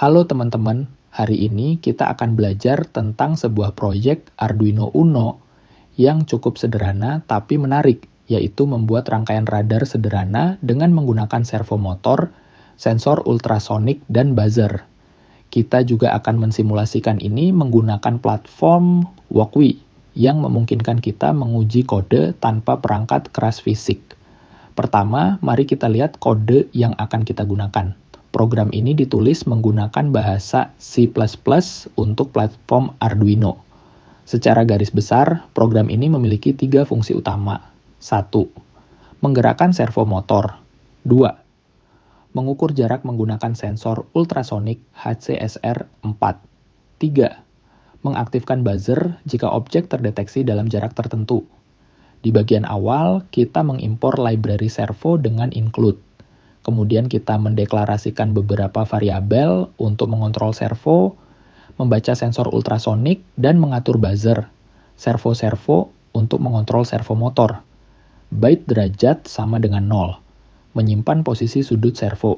Halo teman-teman, hari ini kita akan belajar tentang sebuah proyek Arduino Uno yang cukup sederhana tapi menarik, yaitu membuat rangkaian radar sederhana dengan menggunakan servo motor, sensor ultrasonik, dan buzzer. Kita juga akan mensimulasikan ini menggunakan platform Walkwi yang memungkinkan kita menguji kode tanpa perangkat keras fisik. Pertama, mari kita lihat kode yang akan kita gunakan. Program ini ditulis menggunakan bahasa C++ untuk platform Arduino. Secara garis besar, program ini memiliki 3 fungsi utama. 1. Menggerakkan servo motor. 2. Mengukur jarak menggunakan sensor ultrasonik HCSR 4. 3. Mengaktifkan buzzer jika objek terdeteksi dalam jarak tertentu. Di bagian awal, kita mengimpor library servo dengan include. Kemudian kita mendeklarasikan beberapa variabel untuk mengontrol servo, membaca sensor ultrasonik, dan mengatur buzzer. Servo-servo untuk mengontrol servo motor. Byte derajat sama dengan 0. Menyimpan posisi sudut servo.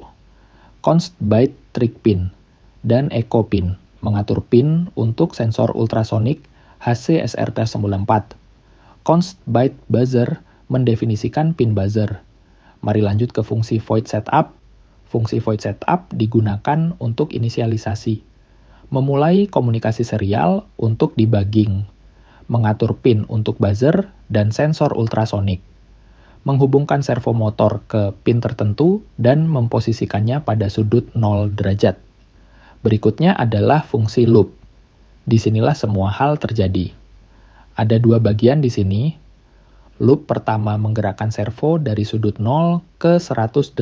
Const byte trig pin. Dan echo pin. Mengatur pin untuk sensor ultrasonik HCSRT94. Const byte buzzer mendefinisikan pin buzzer. Mari lanjut ke fungsi void setup. Fungsi void setup digunakan untuk inisialisasi. Memulai komunikasi serial untuk debugging. Mengatur pin untuk buzzer dan sensor ultrasonik. Menghubungkan servo motor ke pin tertentu dan memposisikannya pada sudut 0 derajat. Berikutnya adalah fungsi loop. Disinilah semua hal terjadi. Ada 2 bagian di sini. Loop pertama menggerakkan servo dari sudut 0 ke 180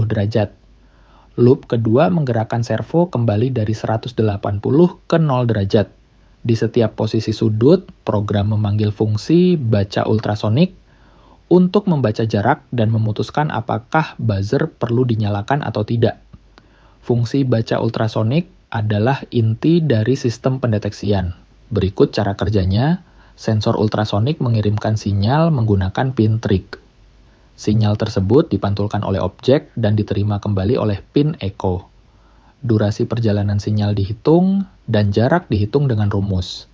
derajat. Loop kedua menggerakkan servo kembali dari 180 ke 0 derajat. Di setiap posisi sudut, program memanggil fungsi baca ultrasonik untuk membaca jarak dan memutuskan apakah buzzer perlu dinyalakan atau tidak. Fungsi baca ultrasonik adalah inti dari sistem pendeteksian. Berikut cara kerjanya. Sensor ultrasonik mengirimkan sinyal menggunakan pin trig. Sinyal tersebut dipantulkan oleh objek dan diterima kembali oleh pin echo. Durasi perjalanan sinyal dihitung dan jarak dihitung dengan rumus.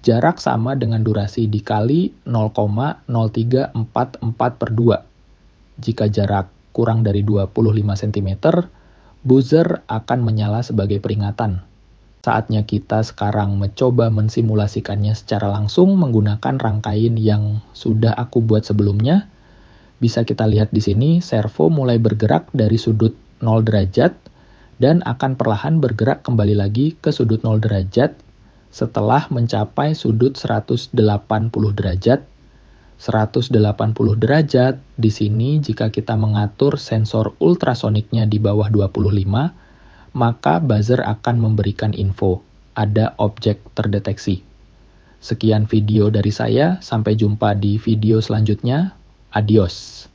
Jarak sama dengan durasi dikali 0,0344/2. Jika jarak kurang dari 25 cm, buzzer akan menyala sebagai peringatan. Saatnya kita sekarang mencoba mensimulasikannya secara langsung menggunakan rangkaian yang sudah aku buat sebelumnya. Bisa kita lihat di sini, servo mulai bergerak dari sudut 0 derajat dan akan perlahan bergerak kembali lagi ke sudut 0 derajat setelah mencapai sudut 180 derajat. 180 derajat di sini jika kita mengatur sensor ultrasoniknya di bawah 25, maka buzzer akan memberikan info, ada objek terdeteksi. Sekian video dari saya, sampai jumpa di video selanjutnya. Adios.